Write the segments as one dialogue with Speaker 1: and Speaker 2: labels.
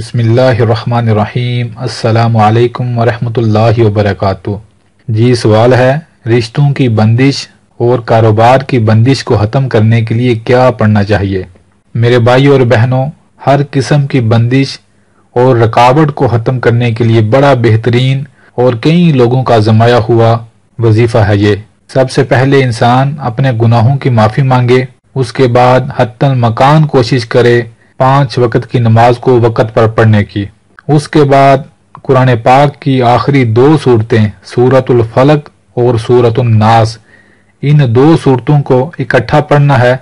Speaker 1: बिस्मिल्लाहिर्रहमानिर्रहीम। अस्सलामु अलैकुम वरहमतुल्लाहि वबरकातुह। जी सवाल है, रिश्तों की बंदिश और कारोबार की बंदिश को ख़त्म करने के लिए क्या पढ़ना चाहिए। मेरे भाइयों और बहनों, हर किस्म की बंदिश और रुकावट को ख़त्म करने के लिए बड़ा बेहतरीन और कई लोगों का जमाया हुआ वजीफा है ये। सबसे पहले इंसान अपने गुनाहों की माफ़ी मांगे, उसके बाद हत्तल मकान कोशिश करे 5 वक्त की नमाज को वक्त पर पढ़ने की। उसके बाद कुरान पाक की आखिरी 2 सूरतें सूरतुल फलक और सूरतुल नास, इन 2 सूरतों को इकट्ठा पढ़ना है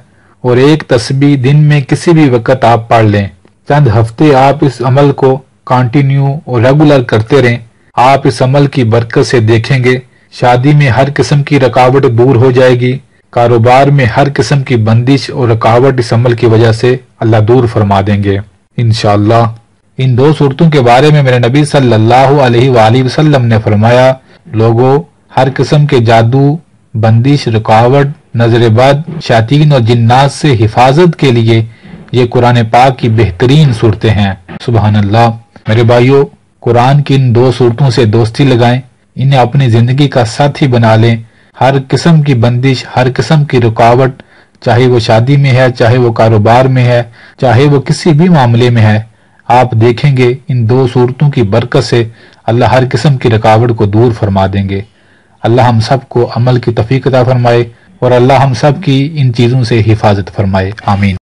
Speaker 1: और एक तस्बीह दिन में किसी भी वक्त आप पढ़ लें। चंद हफ्ते आप इस अमल को कंटिन्यू और रेगुलर करते रहें। आप इस अमल की बरकत से देखेंगे शादी में हर किस्म की रुकावट दूर हो जाएगी, कारोबार में हर किस्म की बंदिश और रुकावट इस अमल की वजह से अल्लाह दूर फरमा देंगे इंशाअल्लाह। इन 2 सूरतों के बारे में मेरे नबी सल्लल्लाहु अलैहि वसल्लम ने फरमाया, लोगों, हर किस्म के जादू, बंदिश, रुकावट, नजर बद, शैतान और जिन्नात से हिफाजत के लिए ये कुरान पाक की बेहतरीन सूरतें हैं। सुभान अल्लाह। मेरे भाइयों, कुरान की इन 2 सूरतों से दोस्ती लगाएं, इन्हें अपनी जिंदगी का साथी बना लें। हर किस्म की बंदिश, हर किस्म की रुकावट, चाहे वो शादी में है, चाहे वो कारोबार में है, चाहे वो किसी भी मामले में है, आप देखेंगे इन 2 सूरतों की बरकत से अल्लाह हर किस्म की रुकावट को दूर फरमा देंगे। अल्लाह हम सब को अमल की तौफीक अता फरमाए और अल्लाह हम सब की इन चीजों से हिफाजत फरमाए। आमीन।